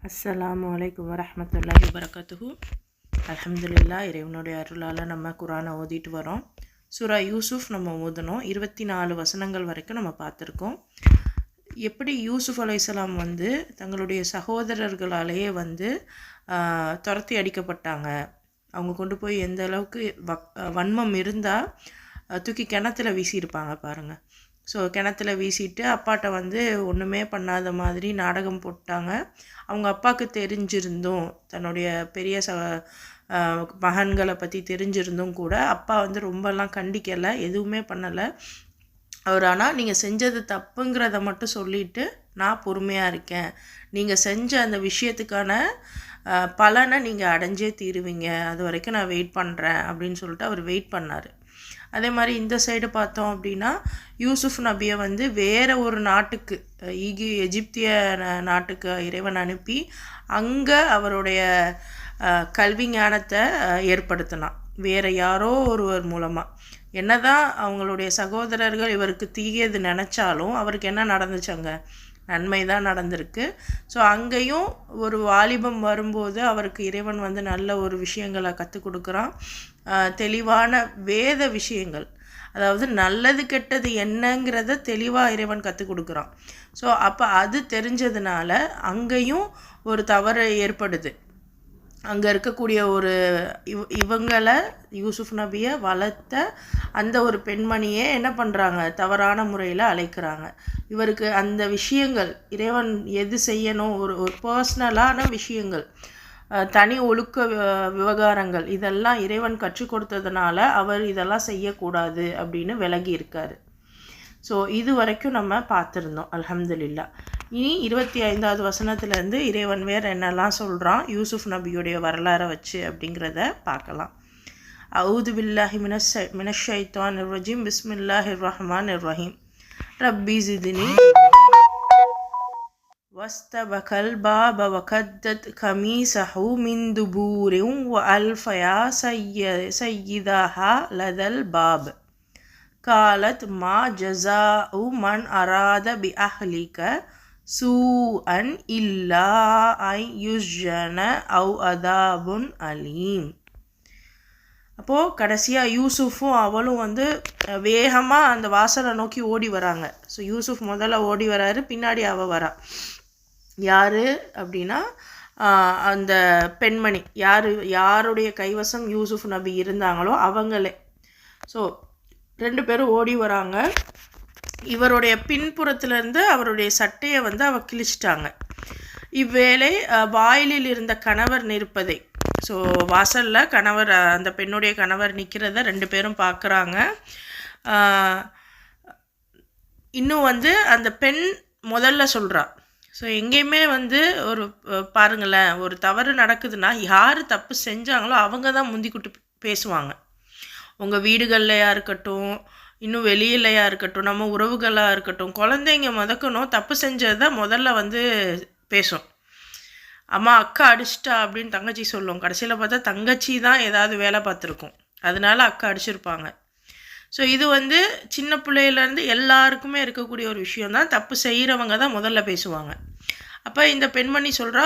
அஸ்ஸலாமு அலைக்கும் வரஹ்மத்துல்லாஹி வபரகாத்துஹு. அல்ஹம்துலில்லாஹ், இறைவனுடைய அருளால் நம்ம குரானை ஓதிட்டு வரோம். சூரா யூசுஃப் நம்ம ஓதணும். 24 வசனங்கள் வரைக்கும் நம்ம பார்த்துருக்கோம். எப்படி யூசுஃப் அலைஹிஸ்ஸலாம் தங்களுடைய சகோதரர்களாலேயே துரத்தி அடிக்கப்பட்டாங்க. அவங்க கொண்டு போய் எந்த அளவுக்கு வன்மம் இருந்தால் தூக்கி கிணத்துல வீசியிருப்பாங்க பாருங்கள். ஸோ கிணத்துல வீசிட்டு அப்பாட்ட ஒன்றுமே பண்ணாத மாதிரி நாடகம் போட்டாங்க. அவங்க அப்பாவுக்கு தெரிஞ்சிருந்தும், தன்னுடைய பெரிய மகன்களை பற்றி தெரிஞ்சிருந்தும் கூட அப்பா ரொம்பலாம் கண்டிக்கலை, எதுவுமே பண்ணலை. அவர் ஆனால் நீங்கள் செஞ்சது தப்புங்கிறத மட்டும் சொல்லிவிட்டு நான் பொறுமையாக இருக்கேன், நீங்கள் செஞ்ச அந்த விஷயத்துக்கான பலனை நீங்கள் அடைஞ்சே தீருவீங்க, அது வரைக்கும் நான் வெயிட் பண்ணுறேன் அப்படின்னு சொல்லிட்டு அவர் வெயிட் பண்ணார். அதே மாதிரி இந்த சைடு பார்த்தோம் அப்படின்னா, யூசுஃப் நபியை வேறு ஒரு நாட்டுக்கு, எஜிப்திய நாட்டுக்கு இறைவன் அனுப்பி அங்கே அவருடைய கல்வி ஞானத்தை ஏற்படுத்தினான், வேறு யாரோ ஒருவர் மூலமாக. என்னதான் அவங்களுடைய சகோதரர்கள் இவருக்கு தீயது நினச்சாலும் அவருக்கு என்ன நடந்துச்சாங்க, நன்மை தான் நடந்திருக்கு. ஸோ அங்கேயும் ஒரு வாலிபம் வரும்போது அவருக்கு இறைவன் நல்ல ஒரு விஷயங்களை கற்றுக் கொடுக்குறான், தெளிவான வேத விஷயங்கள், அதாவது நல்லது கெட்டது என்னங்கிறத தெளிவாக இறைவன் கற்றுக் கொடுக்குறான். ஸோ அப்போ அது தெரிஞ்சதுனால அங்கேயும் ஒரு தவறு ஏற்படுது. அங்கே இருக்கக்கூடிய ஒரு இவங்களை யூசுஃப் நபியை வளர்த்த அந்த ஒரு பெண்மணியே என்ன பண்ணுறாங்க, தவறான முறையில் அழைக்கிறாங்க. இவருக்கு அந்த விஷயங்கள், இறைவன் எது செய்யணும், ஒரு பர்சனலான விஷயங்கள், தனி ஒழுக்க விவகாரங்கள், இதெல்லாம் இறைவன் கற்றுக் கொடுத்ததுனால அவர் இதெல்லாம் செய்யக்கூடாது அப்படின்னு விலகி இருக்கார். ஸோ இது வரைக்கும் நம்ம பார்த்துருந்தோம், அல்ஹம்துலில்லாஹ். இனி 25வது வசனத்துலேருந்து இறைவன் வேறு என்னெல்லாம் சொல்கிறான் யூசுஃப் நபியுடைய வரலாறை வச்சு அப்படிங்கிறத பார்க்கலாம். அவுது பில்லாஹி மினஷ் ஷைத்தானிர் ரஜீம். பிஸ்மில்லாஹிர் ரஹ்மானிர் ரஹீம். ரப்பி ஜித்னி வஸ்தபகல் பாப வகத்தத் கமீஸஹு மின் துபூரின் வ அல்ஃபயா சய்யிதஹா லதல் பாப் காலத் மா ஜஸாஉ மன் அராத பி அஹ்லிக சூஅன் இல்லா ஐ யுஸ்ஜன அவ் அதாபுன் அலீம். அப்போது கடைசியாக யூசுஃபும் அவளும் வேகமாக அந்த வாசலை நோக்கி ஓடி வராங்க. ஸோ யூசுஃப் முதல்ல ஓடி வராரு, பின்னாடி அவள் வரா. யார் அப்படின்னா அந்த பெண்மணி, யாருடைய கைவசம் யூசுஃப் நபி இருந்தாங்களோ அவங்களே. ஸோ 2 பேரும் ஓடி வராங்க. இவருடைய பின்புறத்துலேருந்து அவருடைய சட்டையை அவ கிழிச்சிட்டாங்க. இவ்வேளை வாயிலில் இருந்த கணவர் நிற்பதை, ஸோ வாசலில் கணவர், அந்த பெண்ணுடைய கணவர் நிற்கிறத 2 பேரும் பார்க்குறாங்க. இன்னும் அந்த பெண் முதல்ல சொல்கிறா. ஸோ எங்கேயுமே ஒரு பாருங்களேன், ஒரு தவறு நடக்குதுன்னா யார் தப்பு செஞ்சாங்களோ அவங்க தான் முந்திக்கிட்டு பேசுவாங்க. உங்கள் வீடுகள்லையா இருக்கட்டும், இன்னும் வெளியிலையா இருக்கட்டும், நம்ம உறவுகளாக இருக்கட்டும், குழந்தைங்க முதக்கணும் தப்பு செஞ்சது தான் முதல்ல பேசும். அம்மா அக்கா அடிச்சிட்டா அப்படின்னு தங்கச்சி சொல்லும். கடைசியில் பார்த்தா தங்கச்சி தான் ஏதாவது வேலை பார்த்துருக்கும், அதனால அக்கா அடிச்சிருப்பாங்க. ஸோ இது சின்ன பிள்ளையிலேருந்து எல்லாருக்குமே இருக்கக்கூடிய ஒரு விஷயந்தான். தப்பு செய்கிறவங்க தான் முதல்ல பேசுவாங்க. அப்போ இந்த பெண்மணி சொல்கிறா,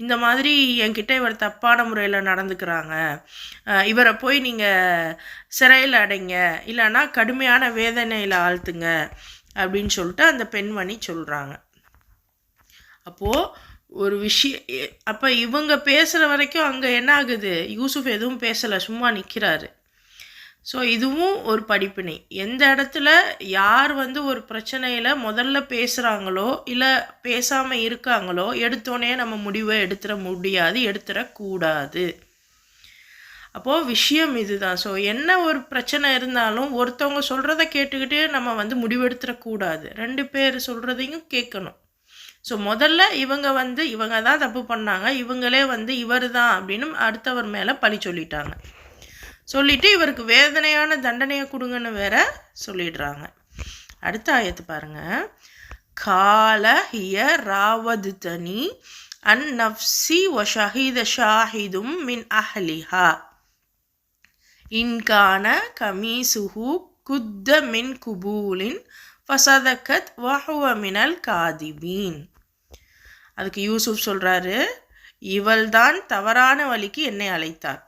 இந்த மாதிரி என்கிட்ட இவர் தப்பான முறையில் நடந்துக்கிறாங்க, இவரை போய் நீங்கள் சிறையில் அடைங்க, இல்லைன்னா கடுமையான வேதனையில் ஆழ்த்துங்க அப்படின்னு சொல்லிட்டு அந்த பெண்மணி சொல்கிறாங்க. அப்போது ஒரு விஷயம், அப்போ இவங்க பேசுகிற வரைக்கும் அங்கே என்ன ஆகுது, யூசுஃப் எதுவும் பேசலை, சும்மா நிற்கிறாரு. ஸோ இதுவும் ஒரு படிப்பினை. எந்த இடத்துல யார் ஒரு பிரச்சனையில் முதல்ல பேசுகிறாங்களோ இல்லை பேசாமல் இருக்காங்களோ, எடுத்தோடனே நம்ம முடிவை எடுத்துட முடியாது, எடுத்துடக்கூடாது. அப்போது விஷயம் இதுதான். ஸோ என்ன ஒரு பிரச்சனை இருந்தாலும் ஒருத்தவங்க சொல்கிறத கேட்டுக்கிட்டு நம்ம முடிவெடுத்துடக்கூடாது, 2 பேர் சொல்கிறதையும் கேட்கணும். ஸோ முதல்ல இவங்க தான் தப்பு பண்ணாங்க, இவங்களே இவர் தான் அப்படின்னு அடுத்தவர் மேலே பழி சொல்லிட்டு இவருக்கு வேதனையான தண்டனையை கொடுங்கன்னு வேற சொல்லிடுறாங்க. அடுத்த ஆயத்து பாருங்க. கால ஹிய ராவது தனி அன் நஃப்சி வ ஷஹீத ஷாஹிதும் மின் அஹ்லிஹா இன்கான கமீசுஹு குத்த மின் குபூலின் ஃபசதக்கத் வஹுவ மினல் காதிபீன். அதுக்கு யூசுப் சொல்கிறாரு, இவள் தான் தவறான வழிக்கு என்னை அழைத்தார்.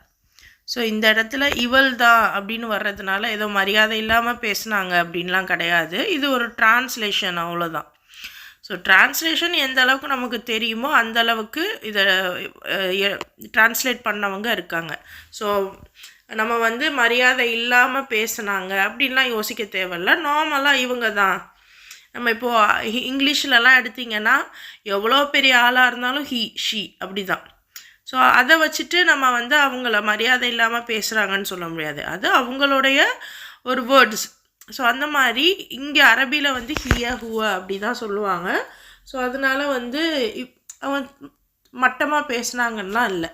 ஸோ இந்த இடத்துல இவள் தான் அப்படின்னு வர்றதுனால ஏதோ மரியாதை இல்லாமல் பேசுனாங்க அப்படின்லாம் கிடையாது. இது ஒரு டிரான்ஸ்லேஷன், அவ்வளோதான். ஸோ டிரான்ஸ்லேஷன் எந்த அளவுக்கு நமக்கு தெரியுமோ அந்த அளவுக்கு இதை டிரான்ஸ்லேட் பண்ணவங்க இருக்காங்க. ஸோ நம்ம வந்து மரியாதை இல்லாமல் பேசுனாங்க அப்படின்லாம் யோசிக்க தேவையில்ல. நார்மலாக இவங்க தான். நம்ம இப்போது இங்கிலீஷ்லலாம் எடுத்திங்கன்னா எவ்வளோ பெரிய ஆளாக இருந்தாலும் ஹி ஷி அப்படி தான். ஸோ அதை வச்சுட்டு நம்ம வந்து அவங்கள மரியாதை இல்லாமல் பேசுகிறாங்கன்னு சொல்ல முடியாது. அது அவங்களுடைய ஒரு வேர்ட்ஸ். ஸோ அந்த மாதிரி இங்கே அரபியில் வந்து ஹிய ஹுவ அப்படி தான் சொல்லுவாங்க. ஸோ அதனால் வந்து அவன் மட்டமாக பேசுனாங்கன்னா இல்லை.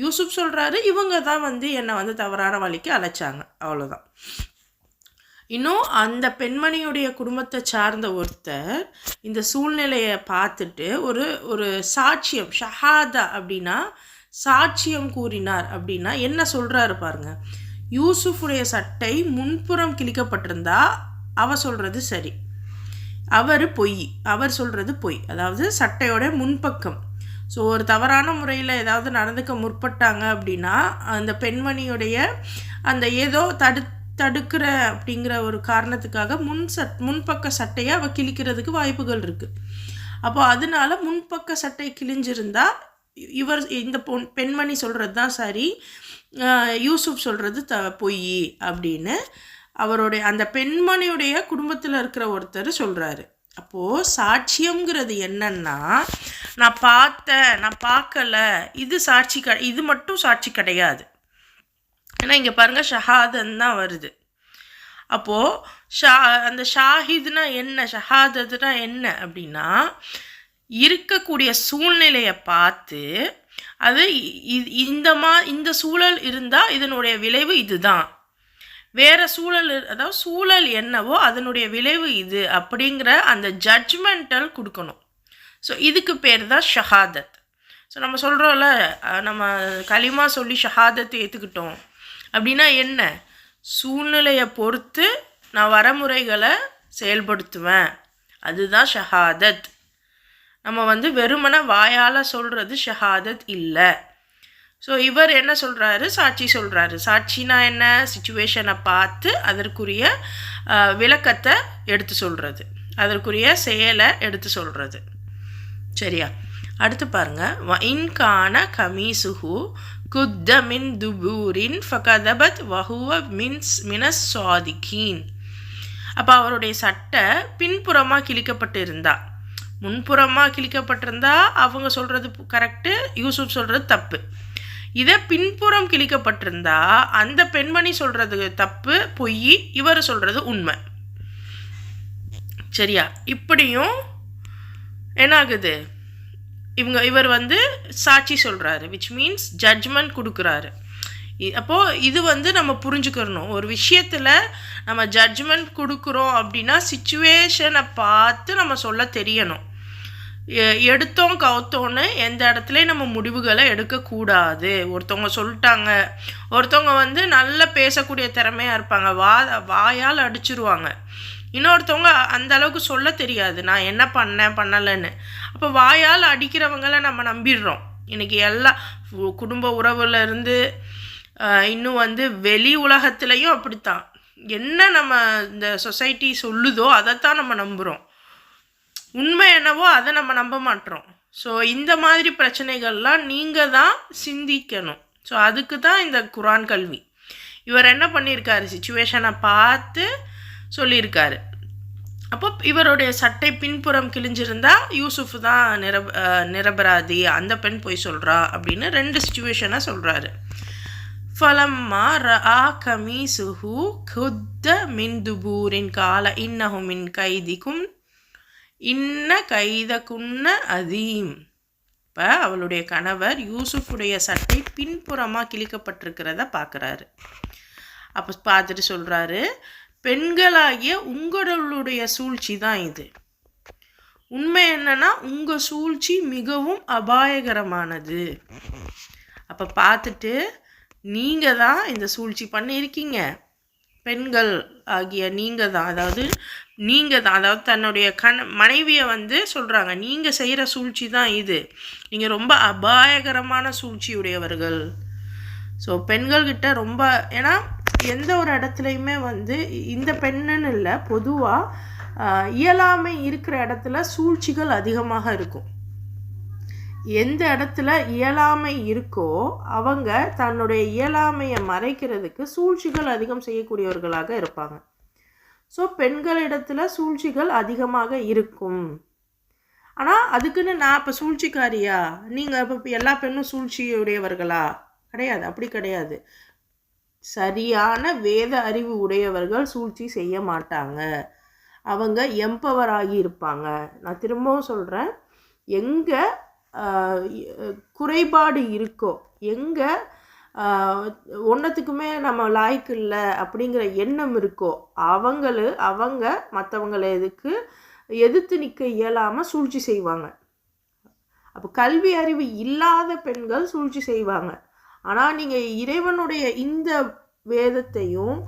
யூசுப் சொல்கிறாரு, இவங்க தான் வந்து என்னை வந்து தவறான வழிக்கு அழைச்சாங்க, அவ்வளோதான். இன்னும் அந்த பெண்மணியுடைய குடும்பத்தை சார்ந்த ஒருத்தர் இந்த சூழ்நிலையை பார்த்துட்டு ஒரு சாட்சியம், ஷஹாதா அப்படின்னா சாட்சியம் கூறினார். அப்படின்னா என்ன சொல்கிறாரு பாருங்க. யூசுஃபுடைய சட்டை முன்புறம் கிழிக்கப்பட்டிருந்தா அவர் சொல்கிறது சரி, அவர் சொல்கிறது பொய். அதாவது சட்டையோட முன்பக்கம். ஸோ ஒரு தவறான முறையில் ஏதாவது நடந்துக்க முற்பட்டாங்க அப்படின்னா அந்த பெண்மணியுடைய அந்த ஏதோ தடுக்கிற அப்படிங்கிற ஒரு காரணத்துக்காக முன்பக்க சட்டையை அவள் கிழிக்கிறதுக்கு வாய்ப்புகள் இருக்குது. அப்போ அதனால முன்பக்க சட்டை கிழிஞ்சிருந்தா இந்த பெண்மணி சொல்கிறது தான் சரி, யூசுப் சொல்கிறது பொய் அப்படின்னு அவருடைய அந்த பெண்மணியுடைய குடும்பத்தில் இருக்கிற ஒருத்தர் சொல்கிறாரு. அப்போது சாட்சியம்ங்கிறது என்னன்னா, நான் பார்த்தேன், நான் பார்க்கல, இது மட்டும் சாட்சி கிடையாது. ஏன்னா இங்கே பாருங்கள், ஷஹாதன் தான் வருது. அப்போது அந்த ஷாஹித்னா என்ன, ஷஹாதத்னா என்ன அப்படின்னா, இருக்கக்கூடிய சூழ்நிலையை பார்த்து அது இந்த சூழல் இருந்தால் இதனுடைய விளைவு இதுதான், வேறு சூழல் அதாவது சூழல் என்னவோ அதனுடைய விளைவு இது அப்படிங்கிற அந்த ஜட்ஜ்மெண்டல் கொடுக்கணும். ஸோ இதுக்கு பேர் தான் ஷஹாதத். ஸோ நம்ம சொல்கிறோம்ல, நம்ம களிமா சொல்லி ஷஹாதத்தை ஏற்றுக்கிட்டோம் அப்படின்னா என்ன, சூழ்நிலையை பொறுத்து நான் வரமுறைகளை செயல்படுத்துவேன், அதுதான் ஷஹாதத். நம்ம வந்து வெறுமனை வாயால் சொல்கிறது ஷஹாதத் இல்லை. ஸோ இவர் என்ன சொல்கிறாரு, சாட்சி சொல்கிறாரு. சாட்சினா என்ன, சிச்சுவேஷனை பார்த்து அதற்குரிய விளக்கத்தை எடுத்து சொல்கிறது, அதற்குரிய செயலை எடுத்து சொல்கிறது. சரியா? அடுத்து பாருங்க, இன்கான கமீசுஹு குத்த மின் துபூரின் ஃபகதபத் வஹுவ மினஸ் சாதிகீன். அப்போ அவருடைய சட்டை பின்புறமாக கிழிக்கப்பட்டு இருந்தா, முன்புறமாக கிழிக்கப்பட்டிருந்தா அவங்க சொல்கிறது கரெக்டு, யூசுப் சொல்கிறது தப்பு. இதை பின்புறம் கிழிக்கப்பட்டிருந்தா அந்த பெண்மணி சொல்கிறது தப்பு, பொய், இவர் சொல்கிறது உண்மை. சரியா? இப்படியும் என்னாகுது, இவர் வந்து சாட்சி சொல்கிறாரு, விச் மீன்ஸ் ஜட்ஜ்மெண்ட் கொடுக்குறாரு. அப்போது இது வந்து நம்ம புரிஞ்சுக்கிறணும். ஒரு விஷயத்தில் நம்ம ஜட்ஜ்மெண்ட் கொடுக்குறோம் அப்படின்னா சிச்சுவேஷனை பார்த்து நம்ம சொல்ல தெரியணும். எடுத்தோம் கவுத்தோன்னு எந்த இடத்துலையும் நம்ம முடிவுகளை எடுக்கக்கூடாது. ஒருத்தவங்க சொல்லிட்டாங்க, ஒருத்தவங்க வந்து நல்லா பேசக்கூடிய திறமையாக இருப்பாங்க, வாயால் அடிச்சிருவாங்க. இன்னொருத்தவங்க அந்த அளவுக்கு சொல்ல தெரியாது, நான் என்ன பண்ணலைன்னு. அப்போ வாயால் அடிக்கிறவங்களை நம்ம நம்பிடுறோம். இன்றைக்கி எல்லா குடும்ப உறவுல இருந்து இன்னும் வந்து வெளி உலகத்துலேயும் அப்படித்தான். என்ன நம்ம இந்த சொசைட்டி சொல்லுதோ அதைத்தான் நம்ம நம்புகிறோம். உண்மை என்னவோ அதை நம்ம நம்ப மாட்டோம். ஸோ இந்த மாதிரி பிரச்சனைகள்லாம் நீங்கள் தான் சிந்திக்கணும். ஸோ அதுக்கு தான் இந்த குரான் கல்வி. இவர் என்ன பண்ணியிருக்காரு, சிச்சுவேஷனை பார்த்து சொல்லியிருக்காரு. அப்போ இவருடைய சட்டை பின்புறம் கிழிஞ்சிருந்தா யூசுஃப் தான் நிரபராதி, அந்த பெண் போய் சொல்கிறா அப்படின்னு 2 சிச்சுவேஷனை சொல்கிறாரு. ஃபலம்மா ரஆ கமீசுஹு குத்த மின் துபூரின் கால இன்னஹு மின் கைதிக்கும் இன்ன கைதகுன்ன அதீம். இப்போ அவளுடைய கணவர் யூசுஃபுடைய சட்டை பின்புறமாக கிழிக்கப்பட்டிருக்கிறத பார்க்குறாரு. அப்போ பார்த்துட்டு சொல்கிறாரு, பெண்களாகிய உங்களுடைய சூழ்ச்சி தான் இது. உண்மை என்னன்னா உங்கள் சூழ்ச்சி மிகவும் அபாயகரமானது. அப்போ பார்த்துட்டு நீங்கள் தான் இந்த சூழ்ச்சி பண்ணியிருக்கீங்க, பெண்கள் ஆகிய நீங்கள் தான், அதாவது தன்னுடைய மனைவியை வந்து சொல்கிறாங்க, நீங்கள் செய்கிற சூழ்ச்சி தான் இது, நீங்கள் ரொம்ப அபாயகரமான சூழ்ச்சி உடையவர்கள். ஸோ பெண்கள்கிட்ட ரொம்ப, ஏன்னா எந்த ஒரு இடத்துலையுமே வந்து இந்த பெண்ணுன்னு இல்லை, பொதுவாக இயலாமை இருக்கிற இடத்துல சூழ்ச்சிகள் அதிகமாக இருக்கும். எந்த இடத்துல இயலாமை இருக்கோ அவங்க தன்னுடைய இயலாமையை மறைக்கிறதுக்கு சூழ்ச்சிகள் அதிகம் செய்யக்கூடியவர்களாக இருப்பாங்க. ஸோ பெண்களிடத்துல சூழ்ச்சிகள் அதிகமாக இருக்கும். ஆனால் அதுக்குன்னு நான் இப்போ சூழ்ச்சிக்காரியா, நீங்கள் இப்போ எல்லா பெண்ணும் சூழ்ச்சியுடையவர்களா? கிடையாது, அப்படி கிடையாது. சரியான வேத அறிவு உடையவர்கள் சூழ்ச்சி செய்ய மாட்டாங்க. அவங்க எம்பவர் ஆகி இருப்பாங்க. நான் திரும்பவும் சொல்கிறேன், எங்கே குறைபாடு இருக்கோ, எங்கே ஒன்றத்துக்குமே நம்ம லாய்க்கு இல்லை அப்படிங்கிற எண்ணம் இருக்கோ அவங்க மற்றவங்களை எதிர்த்து நிற்க இயலாமல் சூழ்ச்சி செய்வாங்க. அப்போ கல்வி அறிவு இல்லாத பெண்கள் சூழ்ச்சி செய்வாங்க. ஆனால் நீங்கள் இறைவனுடைய இந்த வேதத்தையும்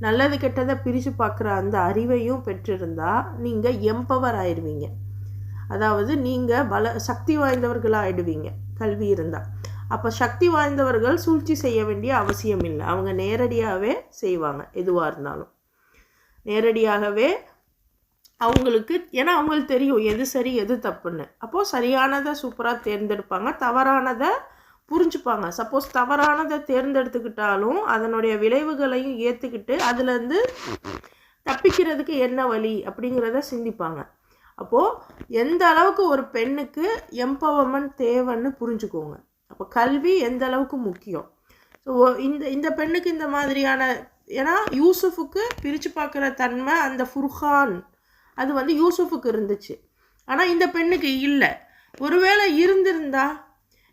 நல்லது கெட்டதை பிரித்து பார்க்குற அந்த அறிவையும் பெற்றிருந்தால் நீங்கள் எம்பவர் ஆயிடுவீங்க. அதாவது நீங்கள் சக்தி வாய்ந்தவர்களாகிடுவீங்க கல்வி இருந்தால். அப்போ சக்தி வாய்ந்தவர்கள் சூழ்ச்சி செய்ய வேண்டிய அவசியம் இல்லை. அவங்க நேரடியாகவே செய்வாங்க. எதுவாக இருந்தாலும் நேரடியாகவே அவங்களுக்கு, ஏன்னா அவங்களுக்கு தெரியும் எது சரி எது தப்புன்னு. அப்போது சரியானதை சூப்பராக தேர்ந்தெடுப்பாங்க, தவறானதை புரிஞ்சுப்பாங்க. சப்போஸ் தவறானதை தேர்ந்தெடுத்துக்கிட்டாலும் அதனுடைய விளைவுகளையும் ஏற்றுக்கிட்டு அதுலேருந்து தப்பிக்கிறதுக்கு என்ன வழி அப்படிங்கிறத சிந்திப்பாங்க. அப்போது எந்த அளவுக்கு ஒரு பெண்ணுக்கு எம்பவர்மெண்ட் தேவைன்னு புரிஞ்சுக்கோங்க. அப்போ கல்வி எந்த அளவுக்கு முக்கியம். ஸோ இந்த பெண்ணுக்கு இந்த மாதிரியான, ஏன்னா யூசுஃபுக்கு பிரித்து பார்க்குற தன்மை அந்த ஃபுர்கான் அது வந்து யூசுஃபுக்கு இருந்துச்சு, ஆனால் இந்த பெண்ணுக்கு இல்லை. ஒருவேளை இருந்திருந்தா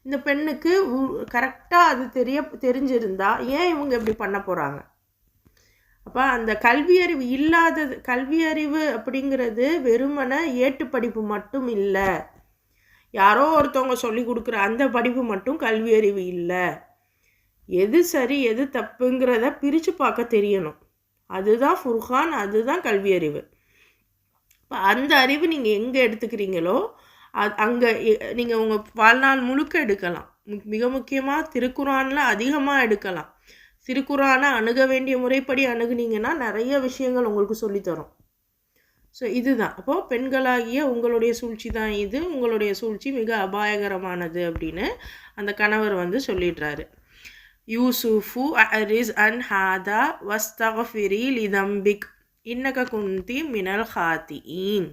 இந்த பெண்ணுக்கு கரெக்டாக அது தெரிஞ்சிருந்தா ஏன் இவங்க இப்படி பண்ண போகிறாங்க? அப்போ அந்த கல்வி அறிவு அப்படிங்கிறது வெறுமனை ஏட்டு படிப்பு மட்டும் இல்லை. யாரோ ஒருத்தவங்க சொல்லி கொடுக்குற அந்த படிப்பு மட்டும் கல்வி அறிவு இல்லை. எது சரி எது தப்புங்கிறத பிரித்து பார்க்க தெரியணும். அதுதான் ஃபுர்கான், அதுதான் கல்வி அறிவு. இப்போ அந்த அறிவு நீங்கள் எங்கே எடுத்துக்கிறீங்களோ அங்கே நீங்கள் உங்கள் வாழ்நாள் முழுக்க எடுக்கலாம். மிக முக்கியமாக திருக்குரானில் அதிகமாக எடுக்கலாம். திருக்குரானை அணுக வேண்டிய முறைப்படி அணுகுனீங்கன்னா நிறைய விஷயங்கள் உங்களுக்கு சொல்லித்தரும். ஸோ இதுதான். அப்போது பெண்களாகிய உங்களுடைய சூழ்ச்சி தான் இது, உங்களுடைய சூழ்ச்சி மிக அபாயகரமானது அப்படின்னு அந்த கணவர் வந்து சொல்லிடுறாரு. யூசுஃபு அரிஸ் அன் ஹாதா வஸ்தஃபிரி லிதம்பிக் இன்னக குந்தி மினல் ஹாத்தியின்.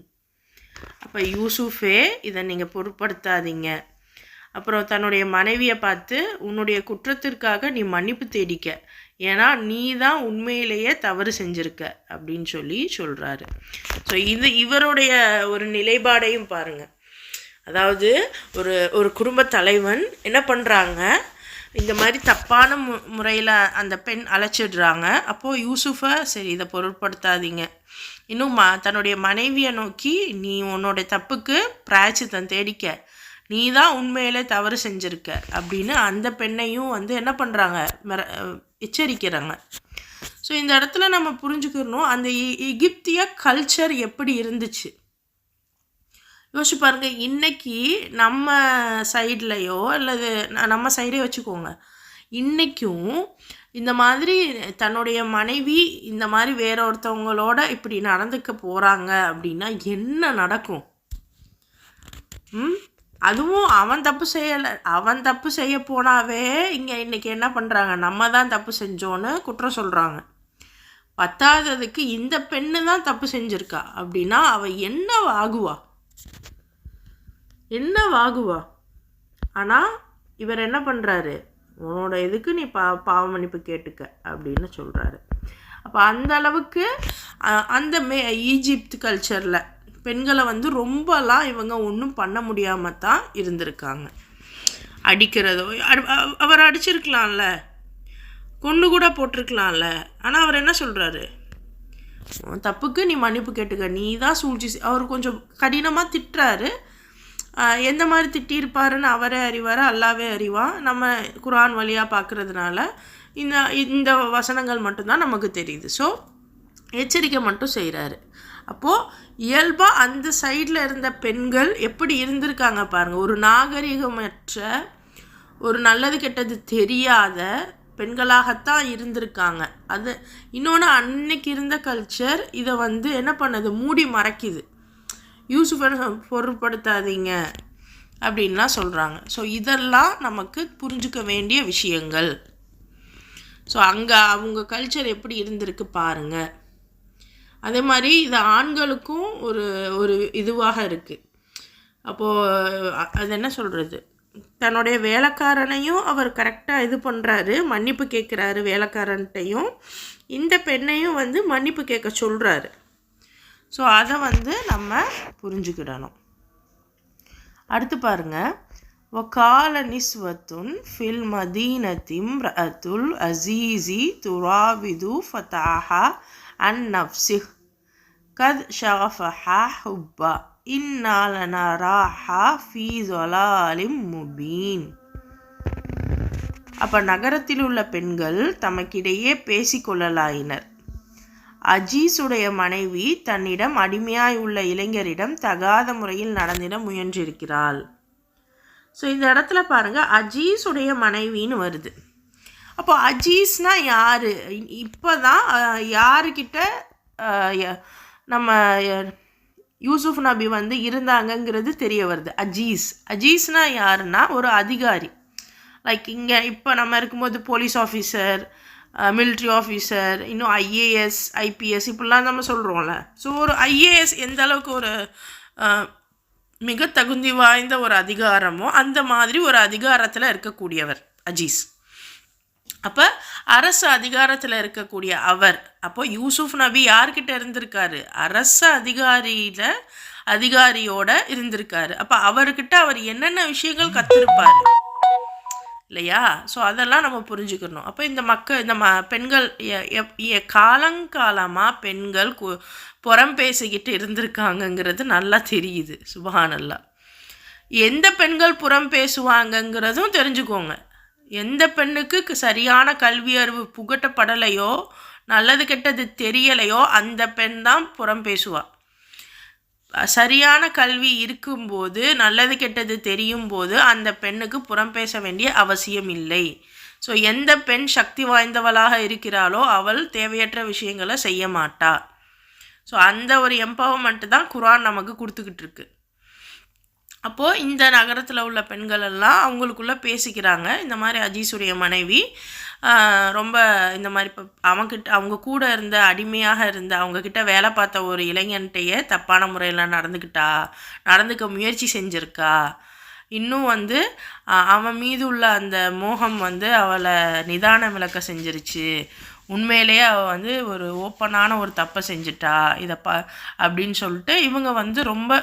அப்போ யூசுஃபே இதை நீங்கள் பொருட்படுத்தாதீங்க. அப்புறம் தன்னுடைய மனைவியை பார்த்து உன்னுடைய குற்றத்திற்காக நீ மன்னிப்பு தேடிக்க, ஏன்னா நீ தான் உண்மையிலேயே தவறு செஞ்சுருக்க அப்படின்னு சொல்கிறாரு. ஸோ இவருடைய ஒரு நிலைப்பாடையும் பாருங்கள். அதாவது ஒரு குடும்ப தலைவன் என்ன பண்ணுறாங்க, இந்த மாதிரி தப்பான முறையில் அந்த பெண் அழைச்சிடுறாங்க. அப்போது யூசுஃபை சரி இதை பொருட்படுத்தாதீங்க, இன்னும் தன்னுடைய மனைவியை நோக்கி நீ உன்னோடைய தப்புக்கு பிராயச்சித்தம் தேடிக்க, நீ தான் உண்மையிலே தவறு செஞ்சுருக்க அப்படின்னு அந்த பெண்ணையும் வந்து என்ன பண்ணுறாங்க, எச்சரிக்கிறாங்க. ஸோ இந்த இடத்துல நம்ம புரிஞ்சுக்கணும் அந்த எகிப்திய கல்ச்சர் எப்படி இருந்துச்சு. யோசிச்சு பாருங்க, இன்றைக்கி நம்ம சைட்லையோ அல்லது நம்ம சைடே வச்சுக்கோங்க, இன்றைக்கும் இந்த மாதிரி தன்னுடைய மனைவி இந்த மாதிரி வேற ஒருத்தவங்களோட இப்படி நடந்துக்க போகிறாங்க அப்படின்னா என்ன நடக்கும்? அதுவும் அவன் தப்பு செய்ய போனாவே இங்கே இன்றைக்கி என்ன பண்ணுறாங்க, நம்ம தான் தப்பு செஞ்சோன்னு குற்றம் சொல்கிறாங்க. பத்தாததுக்கு இந்த பெண்ணு தான் தப்பு செஞ்சுருக்கா அப்படின்னா அவள் என்ன வாகுவா? ஆனால் இவர் என்ன பண்ணுறாரு, உன்னோட இதுக்கு நீ பாவ மன்னிப்பு கேட்டுக்க அப்படின்னு சொல்கிறாரு. அப்போ அந்த அளவுக்கு அந்த ஈஜிப்த் கல்ச்சரில் பெண்களை வந்து ரொம்பலாம் இவங்க ஒன்றும் பண்ண முடியாமல் தான் இருந்திருக்காங்க. அடிக்கிறதோ, அவர் அடிச்சிருக்கலாம்ல, கொண்டு கூட போட்டிருக்கலாம்ல, ஆனால் அவர் என்ன சொல்கிறாரு, தப்புக்கு நீ மன்னிப்பு கேட்டுக்க, நீ தான் சூழ்ச்சி. அவர் கொஞ்சம் கடினமாக திட்டுறாரு. எந்த மாதிரி திட்டியிருப்பாருன்னு அவரே அறிவார், அல்லாவே அறிவான். நம்ம குரான் வழியாக பார்க்குறதுனால இந்த வசனங்கள் மட்டும்தான் நமக்கு தெரியுது. ஸோ எச்சரிக்கை மட்டும் செய்கிறாரு. அப்போது இயல்பாக அந்த சைடில் இருந்த பெண்கள் எப்படி இருந்திருக்காங்க பாருங்கள். ஒரு நாகரிகமற்ற, ஒரு நல்லது கெட்டது தெரியாத பெண்களாகத்தான் இருந்திருக்காங்க. அது இன்னொன்று, அன்னைக்கு இருந்த கல்ச்சர் இதை வந்து என்ன பண்ணுது, மூடி மறைக்குது. யூசுஃபை பொருட்படுத்தாதீங்க அப்படின்லாம் சொல்கிறாங்க. ஸோ இதெல்லாம் நமக்கு புரிஞ்சுக்க வேண்டிய விஷயங்கள். ஸோ அங்கே அவங்க கல்ச்சர் எப்படி இருந்திருக்கு பாருங்கள். அதே மாதிரி இது ஆண்களுக்கும் ஒரு இதுவாக இருக்குது. அப்போது அது என்ன சொல்கிறது, தன்னுடைய வேலைக்காரனையும் அவர் கரெக்டாக இது பண்ணுறாரு, மன்னிப்பு கேட்குறாரு வேலைக்காரன்ட்டையும், இந்த பெண்ணையும் வந்து மன்னிப்பு கேட்க சொல்கிறாரு. ஸோ அதை வந்து நம்ம புரிஞ்சுக்கிடணும். அடுத்து பாருங்கள், வகால நிஸ்வத்துன் ஃபில் மதீனத்திம் ரஅத்துல் அசீசி துராவிது ஃபதாஹா அன் நஃப்சிஹ் கத் ஷகஃபஹா ஹுப்பா இன்னா லனராஹா ஃபீ ஸலாலிம் முபீன். அப்போ நகரத்தில் உள்ள பெண்கள் தமக்கிடையே பேசிக்கொள்ளலாயினர். அஜீஸுடைய மனைவி தன்னிடம் அடிமையாய் உள்ள இளைஞரிடம் தகாத முறையில் நடந்திட முயன்றிருக்கிறாள். ஸோ இந்த இடத்துல பாருங்கள், அஜீஸுடைய மனைவின்னு வருது. அப்போ அஜீஸ்னால் யார்? இப்போ தான் யாருக்கிட்ட நம்ம யூசுஃப் நபி வந்து இருந்தாங்கங்கிறது தெரிய வருது. அஜீஸ்னால் யாருன்னா ஒரு அதிகாரி. லைக் இங்கே இப்போ நம்ம இருக்கும்போது போலீஸ் ஆஃபீஸர், மிலிட்ரி ஆஃபீஸர், இன்னும் ஐஏஎஸ், ஐபிஎஸ் இப்படிலாம் நம்ம சொல்கிறோம்ல. ஸோ ஒரு ஐஏஎஸ் எந்த அளவுக்கு ஒரு மிக தகுதி வாய்ந்த ஒரு அதிகாரமோ அந்த மாதிரி ஒரு அதிகாரத்தில் இருக்கக்கூடியவர் அஜீஸ். அப்போ அரசு அதிகாரத்தில் இருக்கக்கூடிய அவர். அப்போ யூசுஃப் நபி யார்கிட்ட இருந்திருக்காரு? அரசு அதிகாரியோட இருந்திருக்காரு. அப்போ அவர்கிட்ட அவர் என்னென்ன விஷயங்கள் கற்றுருப்பார் இல்லையா? ஸோ அதெல்லாம் நம்ம புரிஞ்சுக்கணும். அப்போ இந்த பெண்கள் காலங்காலமாக பெண்கள் புறம் பேசிக்கிட்டு இருந்திருக்காங்கங்கிறது நல்லா தெரியுது. சுப்ஹானல்லாஹ். எந்த பெண்கள் புறம் பேசுவாங்கங்கிறதும் தெரிஞ்சுக்கோங்க. எந்த பெண்ணுக்கு சரியான கல்வி அறிவு புகட்டப்படலையோ, நல்லது கெட்டது தெரியலையோ, அந்த பெண் தான் புறம் பேசுவாள். சரியான கல்வி இருக்கும்போது, நல்லது கெட்டது தெரியும் போது அந்த பெண்ணுக்கு புறம் பேச வேண்டிய அவசியம் இல்லை. ஸோ எந்த பெண் சக்தி வாய்ந்தவளாக இருக்கிறாளோ அவள் தேவையற்ற விஷயங்களை செய்ய மாட்டா. ஸோ அந்த ஒரு எம்பவர்மெண்ட் தான் குர்ஆன் நமக்கு கொடுத்துக்கிட்டு இருக்கு. அப்போது இந்த நகரத்தில் உள்ள பெண்கள் எல்லாம் அவங்களுக்குள்ளே பேசிக்கிறாங்க. இந்த மாதிரி அஜீஸுடைய மனைவி ரொம்ப இந்த மாதிரி இப்போ அவங்க கூட இருந்த அடிமையாக இருந்த அவங்கக்கிட்ட வேலை பார்த்த ஒரு இளைஞன்ட்டையே தப்பான முறையில் நடந்துக்க முயற்சி செஞ்சுருக்கா. இன்னும் வந்து அவன் மீது உள்ள அந்த மோகம் வந்து அவளை நிதானம் விளக்க செஞ்சிருச்சு. உண்மையிலேயே அவள் வந்து ஒரு ஓப்பனான ஒரு தப்பை செஞ்சிட்டா அப்படின்னு சொல்லிட்டு இவங்க வந்து ரொம்ப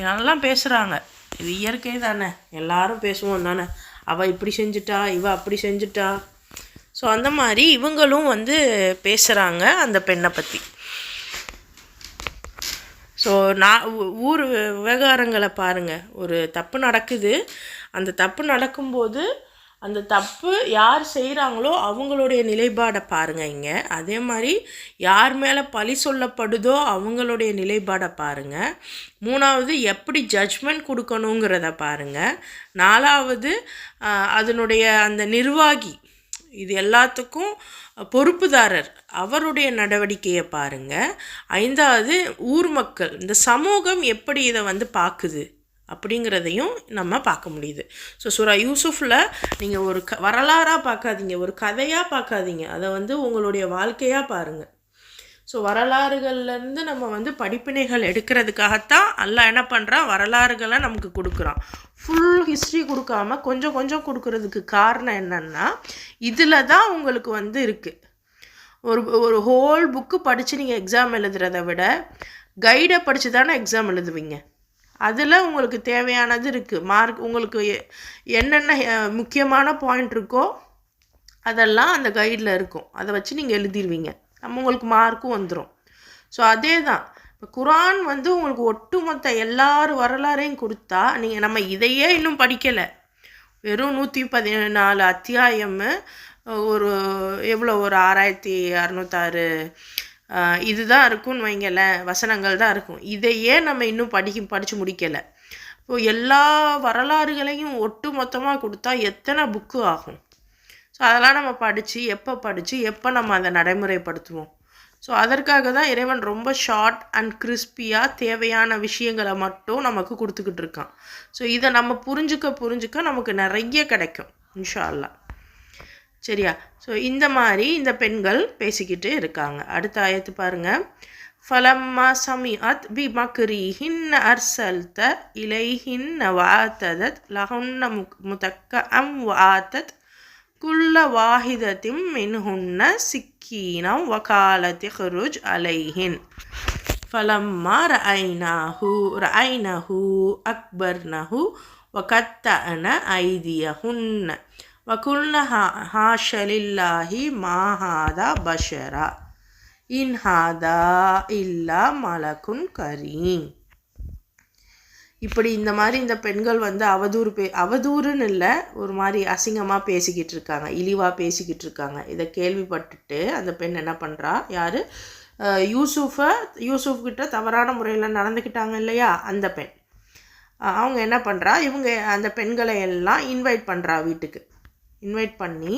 நல்லா பேசுகிறாங்க. இது இயற்கை தானே, எல்லாரும் பேசுவோம் தானே. அவள் இப்படி செஞ்சிட்டா, இவள் அப்படி செஞ்சிட்டா. ஸோ அந்த மாதிரி இவங்களும் வந்து பேசுகிறாங்க அந்த பெண்ணை பற்றி. ஸோ ஊர் விவகாரங்களை பாருங்கள். ஒரு தப்பு நடக்குது. அந்த தப்பு நடக்கும்போது அந்த தப்பு யார் செய்கிறாங்களோ அவங்களுடைய நிலைப்பாடை பாருங்கள் இங்கே. அதே மாதிரி யார் மேலே பழி சொல்லப்படுதோ அவங்களுடைய நிலைப்பாடை பாருங்கள். மூணாவது எப்படி ஜட்ஜ்மெண்ட் கொடுக்கணுங்கிறத பாருங்கள். நாலாவது அதனுடைய அந்த நிர்வாகி, இது எல்லாத்துக்கும் பொறுப்புதாரர், அவருடைய நடவடிக்கையை பாருங்கள். ஐந்தாவது ஊர் மக்கள், இந்த சமூகம் எப்படி இதை வந்து பார்க்குது அப்படிங்கிறதையும் நம்ம பார்க்க முடியுது. ஸோ சூரா யூசுஃபில் நீங்கள் ஒரு வரலாறாக பார்க்காதீங்க, ஒரு கதையாக பார்க்காதீங்க, அதை வந்து உங்களுடைய வாழ்க்கையாக பாருங்கள். ஸோ வரலாறுகள்லேருந்து நம்ம வந்து படிப்பினைகள் எடுக்கிறதுக்காகத்தான் அல்லாஹ் என்ன பண்ணுறான், வரலாறுகளை நமக்கு கொடுக்குறான். ஃபுல் ஹிஸ்ட்ரி கொடுக்காம கொஞ்சம் கொஞ்சம் கொடுக்கறதுக்கு காரணம் என்னென்னா, இதில் தான் உங்களுக்கு வந்து இருக்குது. ஒரு ஹோல் புக்கு படித்து நீங்கள் எக்ஸாம் எழுதுறத விட கைடை படித்து தானே எக்ஸாம் எழுதுவீங்க. அதில் உங்களுக்கு தேவையானது இருக்குது. மார்க் உங்களுக்கு என்னென்ன முக்கியமான பாயிண்ட் இருக்கோ அதெல்லாம் அந்த கைடில் இருக்கும். அதை வச்சு நீங்கள் எழுதிடுவீங்க, உங்களுக்கு மார்க்கும் வந்துடும். ஸோ அதே தான் இப்போ குர்ஆன் வந்து உங்களுக்கு ஒட்டுமொத்த எல்லாரும் வரலாறையும் கொடுத்தா, நம்ம இதையே இன்னும் படிக்கலை. வெறும் 114 அத்தியாயம் ஒரு எவ்வளோ ஒரு 6606 இதுதான் இருக்கும்னு வைங்களேன், வசனங்கள் தான் இருக்கும். இதையே நம்ம இன்னும் படித்து முடிக்கலை. இப்போது எல்லா வரலாறுகளையும் ஒட்டு மொத்தமாக கொடுத்தா எத்தனை புக்கு ஆகும்? ஸோ அதெல்லாம் நம்ம படித்து எப்போ நம்ம அதை நடைமுறைப்படுத்துவோம்? ஸோ அதற்காக தான் இறைவன் ரொம்ப ஷார்ட் அண்ட் கிறிஸ்பியாக தேவையான விஷயங்களை மட்டும் நமக்கு கொடுத்துக்கிட்டு இருக்கான். ஸோ இதை நம்ம புரிஞ்சுக்க நமக்கு நிறைய கிடைக்கும் இன்ஷா அல்லாஹ். சரியா? ஸோ இந்த மாதிரி இந்த பெண்கள் பேசிக்கிட்டு இருக்காங்க. அடுத்த ஆயத்து பாருங்கள். ஃபலம்மா சமிஅத் பி மக்ரிஹின்ன அர்சல்த இலைஹின்ன வஅதத் லஹுன்ன முதக்கஅம் வஅதத் குல்ல வாஹிதத்தின் மின்ஹுன்ன சிக்கீனம் வகாலத் இஹ்ருஜ் அலைஹின் ஃபலம்மா ரஐனஹு அக்பர்னஹு வகத்தஅன ஐதியஹுன்ன வகுல்ன ஹாஷ லில்லாஹி மா ஹாதா பஷரா இன் ஹாதா இல்லா மலக்குன் கரீம். இப்படி இந்த மாதிரி இந்த பெண்கள் வந்து அவதூறுன்னு இல்லை, ஒரு மாதிரி அசிங்கமாக பேசிக்கிட்டு இருக்காங்க, இழிவாக பேசிக்கிட்டு இருக்காங்க. இதை கேள்விப்பட்டுட்டு அந்த பெண் என்ன பண்ணுறா, யார், யூசுஃப்கிட்ட தவறான முறையில் நடந்துக்கிட்டாங்க இல்லையா, அந்த பெண். அவங்க என்ன பண்ணுறா, இவங்க அந்த பெண்களை எல்லாம் இன்வைட் பண்ணுறா வீட்டுக்கு. இன்வைட் பண்ணி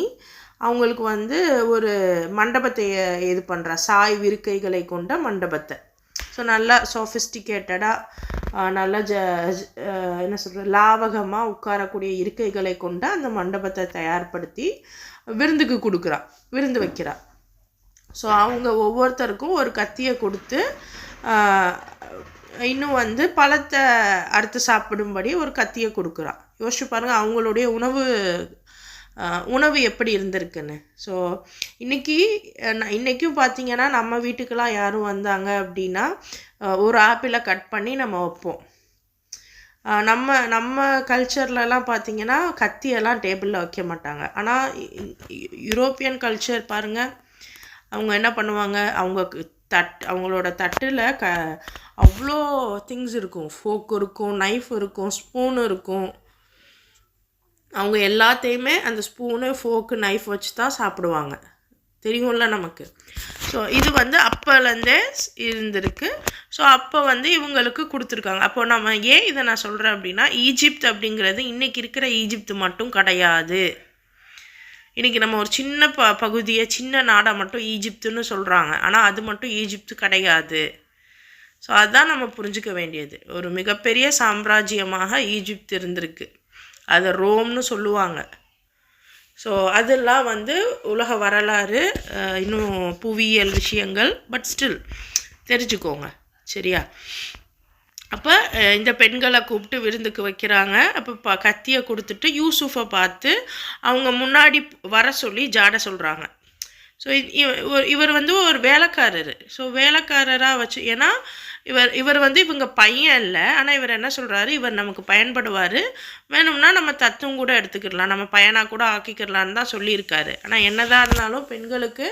அவங்களுக்கு வந்து ஒரு மண்டபத்தை இது பண்ணுறா, சாய் விருக்கைகளை கொண்ட மண்டபத்தை. ஸோ நல்லா சோஃபிஸ்டிகேட்டடாக நல்லா என்ன சொல்கிறது, லாவகமாக உட்காரக்கூடிய இருக்கைகளை கொண்ட அந்த மண்டபத்தை தயார்படுத்தி விருந்து வைக்கிறா. ஸோ அவங்க ஒவ்வொருத்தருக்கும் ஒரு கத்தியை கொடுத்து இன்னும் வந்து பழத்தை அறுத்து சாப்பிடும்படி ஒரு கத்தியை கொடுக்குறா. யோசிச்சு பாருங்கள் அவங்களுடைய உணவு எப்படி இருந்திருக்குன்னு. ஸோ இன்றைக்கும் பார்த்திங்கன்னா நம்ம வீட்டுக்கெல்லாம் யாரும் வந்தாங்க அப்படின்னா ஒரு ஆப்பிளை கட் பண்ணி நம்ம வைப்போம். நம்ம கல்ச்சர்லலாம் பார்த்திங்கன்னா கத்தியெல்லாம் டேபிளில் வைக்க மாட்டாங்க. ஆனால் யூரோப்பியன் கல்ச்சர் பாருங்கள், அவங்க என்ன பண்ணுவாங்க, அவங்களோட தட்டில் அவ்வளோ திங்ஸ் இருக்கும். ஃபோக் இருக்கும், நைஃப் இருக்கும், ஸ்பூன் இருக்கும். அவங்க எல்லாத்தையுமே அந்த ஸ்பூனு, ஃபோக்கு, நைஃப் வச்சு தான் சாப்பிடுவாங்க. தெரியும்ல நமக்கு. ஸோ இது வந்து அப்போலேருந்தே இருந்திருக்கு. ஸோ அப்போ வந்து இவங்களுக்கு கொடுத்துருக்காங்க. அப்போ நம்ம ஏன் இதை நான் சொல்கிறேன் அப்படின்னா, ஈஜிப்த் அப்படிங்கிறது இன்றைக்கி இருக்கிற ஈஜிப்த் மட்டும் கிடையாது. இன்றைக்கி நம்ம ஒரு சின்ன பகுதியை, சின்ன நாடை மட்டும் ஈஜிப்துன்னு சொல்கிறாங்க. ஆனால் அது மட்டும் ஈஜிப்து கிடையாது. ஸோ அதுதான் நம்ம புரிஞ்சுக்க வேண்டியது. ஒரு மிகப்பெரிய சாம்ராஜ்யமாக ஈஜிப்த் இருந்திருக்கு. அதை ரோம்னு சொல்லுவாங்க. ஸோ அதெல்லாம் வந்து உலக வரலாறு, இன்னும் புவியியல் விஷயங்கள். பட் ஸ்டில் தெரிஞ்சுக்கோங்க, சரியா? அப்போ இந்த பெண்களை கூப்பிட்டு விருந்துக்கு வைக்கிறாங்க. அப்போ கத்தியை கொடுத்துட்டு யூசுஃபை பார்த்து அவங்க முன்னாடி வர சொல்லி ஜாட சொல்கிறாங்க. ஸோ இவர் வந்து ஒரு வேலைக்காரர். ஸோ வேலைக்காரராக வச்சு, ஏன்னா இவர் வந்து இவங்க பையன் இல்லை. ஆனால் இவர் என்ன சொல்கிறாரு, இவர் நமக்கு பயன்படுவார், வேணும்னா நம்ம தத்துவம் கூட எடுத்துக்கிடலாம், நம்ம பையனாக கூட ஆக்கிக்கிடலான்னு தான் சொல்லியிருக்காரு. ஆனால் என்னதான் இருந்தாலும் பெண்களுக்கு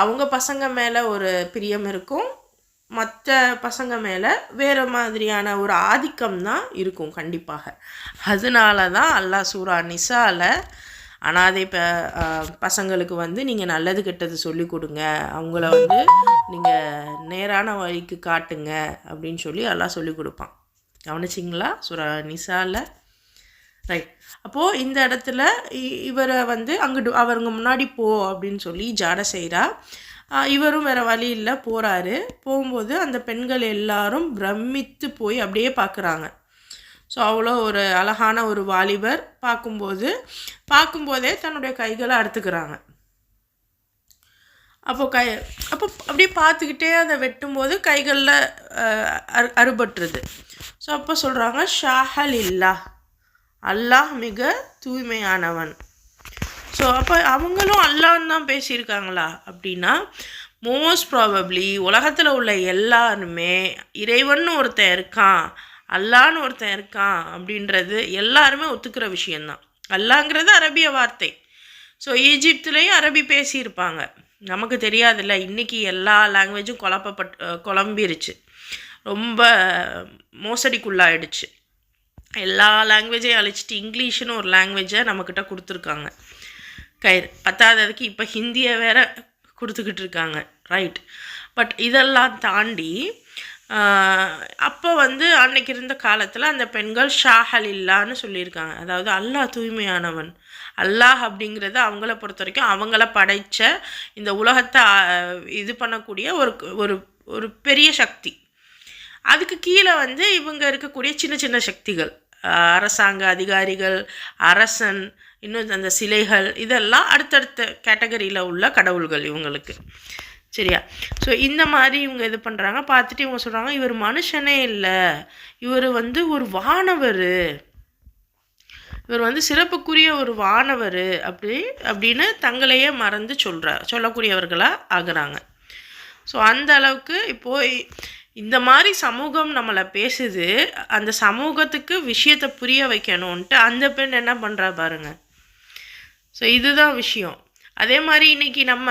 அவங்க பசங்க மேலே ஒரு பிரியம் இருக்கும், மற்ற பசங்க மேலே வேறு மாதிரியான ஒரு ஆதிக்கம் தான் இருக்கும் கண்டிப்பாக. அதனால தான் அல்லாஹ் சூரா நிசாவில் அனாதை பசங்களுக்கு வந்து நீங்கள் நல்லது கெட்டது சொல்லி கொடுங்க, அவங்கள வந்து நீங்கள் நேரான வழிக்கு காட்டுங்க அப்படின்னு சொல்லி எல்லாம் சொல்லி கொடுப்பான். கவனிச்சிங்களா சூரா நிசாவில்? ரைட். அப்போது இந்த இடத்துல இவரை வந்து அவங்க முன்னாடி போ அப்படின்னு சொல்லி ஜாட செய்கிறா. இவரும் வேறு வழி இல்லை, போகிறாரு. போகும்போது அந்த பெண்கள் எல்லாரும் பிரமித்து போய் அப்படியே பார்க்குறாங்க. ஸோ அவ்வளோ ஒரு அழகான ஒரு வாலிபர். பார்க்கும்போதே தன்னுடைய கைகளை அறுத்துக்கிறாங்க. அப்போ அப்படியே பார்த்துக்கிட்டே அதை வெட்டும்போது கைகளில் அறுபட்டுருது. ஸோ அப்போ சொல்கிறாங்க, ஷாஹல் இல்லா, அல்லாஹ் மிக தூய்மையானவன். ஸோ அப்போ அவங்களும் அல்லான்னு தான் பேசியிருக்காங்களா அப்படின்னா, மோஸ்ட் ப்ராபப்ளி உலகத்தில் உள்ள எல்லாருமே இறைவன் ஒருத்தன் இருக்கான், அல்லான்னு ஒருத்தன் இருக்கான் அப்படின்றது எல்லாருமே ஒத்துக்கிற விஷயந்தான். அல்லாங்கிறது அரபிய வார்த்தை. ஸோ ஈஜிப்துலேயும் அரபி பேசியிருப்பாங்க, நமக்கு தெரியாதுல்ல. இன்றைக்கி எல்லா லாங்குவேஜும் குழம்பிருச்சு, ரொம்ப மோசடிக்குள்ளாயிடுச்சு. எல்லா லாங்குவேஜையும் அழிச்சிட்டு இங்கிலீஷ்னு ஒரு லாங்குவேஜை நம்மக்கிட்ட கொடுத்துருக்காங்க. கயிறு பத்தாததுக்கு இப்போ ஹிந்தியை வேற கொடுத்துக்கிட்டு இருக்காங்க, ரைட். பட் இதெல்லாம் தாண்டி அப்போ வந்து அன்னைக்கு இருந்த காலத்தில் அந்த பெண்கள் ஷாஹல் இல்லான்னு சொல்லியிருக்காங்க. அதாவது அல்லாஹ் தூய்மையானவன். அல்லாஹ் அப்படிங்கிறது அவங்கள பொறுத்த வரைக்கும் அவங்கள படைத்த இந்த உலகத்தை இது பண்ணக்கூடிய ஒரு ஒரு ஒரு பெரிய சக்தி. அதுக்கு கீழே வந்து இவங்க இருக்கக்கூடிய சின்ன சின்ன சக்திகள், அரசாங்க அதிகாரிகள், அரசன், இன்னும் அந்த சிலைகள், இதெல்லாம் அடுத்தடுத்த கேட்டகரியில் உள்ள கடவுள்கள் இவங்களுக்கு. சரியா? ஸோ இந்த மாதிரி இவங்க இது பண்ணுறாங்க. பார்த்துட்டு இவங்க சொல்கிறாங்க, இவர் மனுஷனே இல்லை, இவர் வந்து ஒரு வானவர், இவர் வந்து சிறப்புக்குரிய ஒரு வானவர் அப்படின்னு தங்களையே மறந்து சொல்லக்கூடியவர்களாக ஆகுறாங்க. ஸோ அந்த அளவுக்கு இப்போது இந்த மாதிரி சமூகம் நம்மளை பேசுது, அந்த சமூகத்துக்கு விஷயத்தை புரிய வைக்கணுன்ட்டு அந்த பெண் என்ன பண்ணுறா பாருங்க. ஸோ இதுதான் விஷயம். அதே மாதிரி இன்றைக்கி நம்ம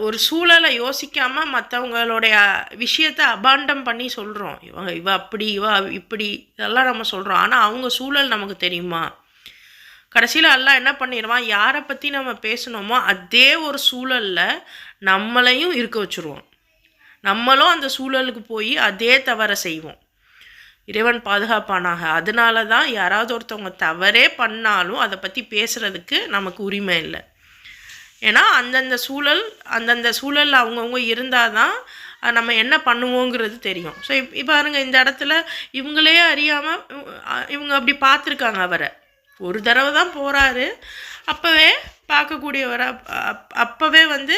ஒரு சூழலை யோசிக்காமல் மற்றவங்களுடைய விஷயத்தை அபாண்டம் பண்ணி சொல்கிறோம். இவ அப்படி, இவ இப்படி, இதெல்லாம் நம்ம சொல்கிறோம். ஆனால் அவங்க சூழல் நமக்கு தெரியுமா? கடைசியில் எல்லாம் என்ன பண்ணிடுவான், யாரை பற்றி நம்ம பேசணுமோ அதே ஒரு சூழலில் நம்மளையும் இருக்க வச்சுருவோம். நம்மளும் அந்த சூழலுக்கு போய் அதே தவறை செய்வோம். இறைவன் பாதுகாப்பானாக. அதனால தான் யாராவது ஒருத்தவங்க தவறே பண்ணாலும் அதை பற்றி பேசுகிறதுக்கு நமக்கு உரிமை இல்லை. ஏன்னா அந்தந்த சூழலில் அவங்கவுங்க இருந்தால் தான் நம்ம என்ன பண்ணுவோங்கிறது தெரியும். ஸோ இப்போ பாருங்க, இந்த இடத்துல இவங்களே அறியாமல் இவங்க அப்படி பார்த்துருக்காங்க. அவரை ஒரு தடவை தான் போகிறாரு, அப்போவே பார்க்கக்கூடியவரை, அப்போவே வந்து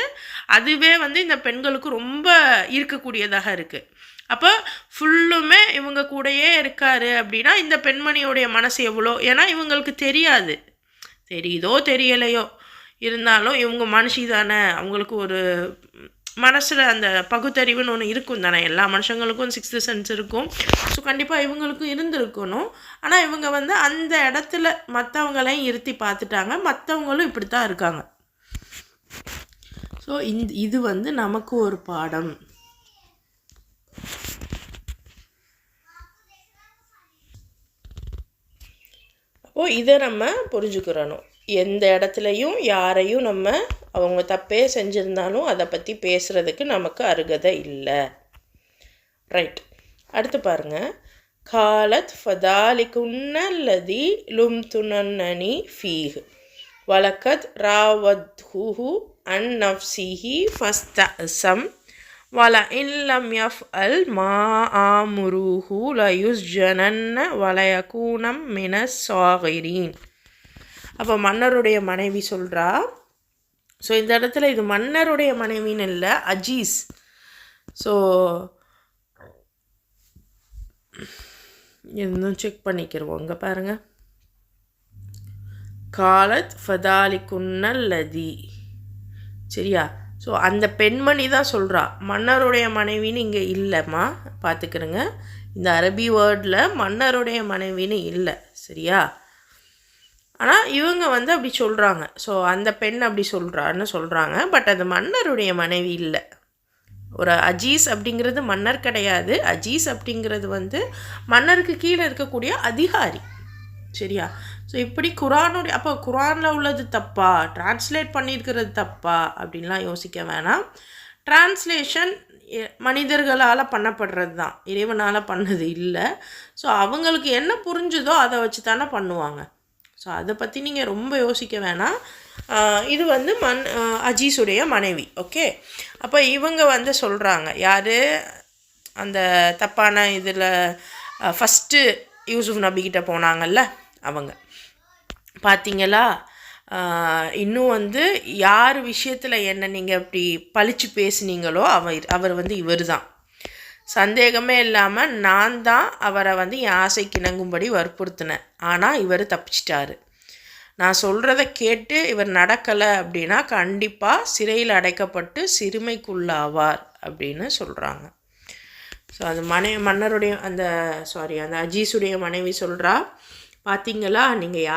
அதுவே வந்து இந்த பெண்களுக்கு ரொம்ப ஈர்க்கக்கூடியதாக இருக்குது. அப்போ ஃபுல்லுமே இவங்க கூடயே இருக்காரு அப்படின்னா இந்த பெண்மணியோடைய மனசு எவ்வளோ, ஏன்னா இவங்களுக்கு தெரியாது, தெரியுதோ தெரியலையோ இருந்தாலும் இவங்க மனுஷி தானே, அவங்களுக்கு ஒரு மனசில் அந்த பகுத்தறிவுன்னு ஒன்று இருக்கும் தானே. எல்லா மனுஷங்களுக்கும் 6th சென்ஸ் இருக்கும். ஸோ கண்டிப்பாக இவங்களுக்கும் இருந்திருக்கணும். ஆனால் இவங்க வந்து அந்த இடத்துல மற்றவங்களையும் இருத்தி பார்த்துட்டாங்க, மற்றவங்களும் இப்படி தான் இருக்காங்க. ஸோ இது வந்து நமக்கு ஒரு பாடம். அப்போது இதை நம்ம புரிஞ்சுக்கிறணும். எந்த இடத்துலையும் யாரையும் நம்ம அவங்க தப்பே செஞ்சுருந்தாலும் அதை பற்றி பேசுகிறதுக்கு நமக்கு அருகதை இல்லை, ரைட். அடுத்து பாருங்கள், காலத் ஃபதாலிகுன்னல்லதி லும்துனன்னி ஃபீஹ் வலக்கத் ராவத்ஹு அன் நஃப்ஸிஹி ஃபஸ்தஅஸம் வல இல்லம் யஃப்அல் மா ஆமுருஹு லயுஸ்ஜனன்ன வலயகூனம் மினஸ் ஸாகிரீன். அப்போ மன்னருடைய மனைவி சொல்கிறா. ஸோ இந்த இடத்துல இது மன்னருடைய மனைவின்னு இல்லை, அஜீஸ். ஸோ இன்னும் செக் பண்ணிக்கிறோம். இங்கே பாருங்கள், காலத் ஃபதாலிகுன்னல்லதி, சரியா? ஸோ அந்த பெண்மணி தான் சொல்கிறா, மன்னருடைய மனைவின்னு இங்கே இல்லைம்மா, பார்த்துக்கிறேங்க. இந்த அரபி வேர்டில் மன்னருடைய மனைவின்னு இல்லை, சரியா? ஆனால் இவங்க வந்து அப்படி சொல்கிறாங்க. ஸோ அந்த பெண் அப்படி சொல்கிறாங்க. பட் அது மன்னருடைய மனைவி இல்லை. ஒரு அஜீஸ் அப்படிங்கிறது மன்னர் கிடையாது. அஜீஸ் அப்படிங்கிறது வந்து மன்னருக்கு கீழே இருக்கக்கூடிய அதிகாரி, சரியா? ஸோ இப்படி அப்போ குரானில் உள்ளது தப்பா, டிரான்ஸ்லேட் பண்ணியிருக்கிறது தப்பா அப்படின்லாம் யோசிக்க வேணாம். டிரான்ஸ்லேஷன் மனிதர்களால் பண்ணப்படுறது தான், இறைவனால் பண்ணது இல்லை. ஸோ அவங்களுக்கு என்ன புரிஞ்சுதோ அதை வச்சு தானே பண்ணுவாங்க. ஸோ அதை பற்றி நீங்கள் ரொம்ப யோசிக்க வேணாம். இது வந்து அஜீஸுடைய மனைவி, ஓகே. அப்போ இவங்க வந்து சொல்கிறாங்க, யார் அந்த தப்பான இதில் ஃபஸ்ட்டு யூசுஃப் நபிக்கிட்ட போனாங்கல்ல அவங்க, பார்த்தீங்களா? இன்னும் வந்து யார் விஷயத்தில் என்ன நீங்கள் இப்படி பழித்து பேசுனீங்களோ அவர் வந்து இவர் தான், சந்தேகமே இல்லாமல் நான் தான் அவரை வந்து என் ஆசைக்கு இணங்கும்படி வற்புறுத்தினேன். ஆனால் இவர் தப்பிச்சிட்டாரு. நான் சொல்கிறத கேட்டு இவர் நடக்கலை அப்படின்னா கண்டிப்பாக சிறையில் அடைக்கப்பட்டு சிறுமைக்குள்ளாவார் அப்படின்னு சொல்கிறாங்க. ஸோ அது மன்னருடைய அந்த அஜீஸுடைய மனைவி சொல்கிறா, பார்த்தீங்களா, நீங்கள்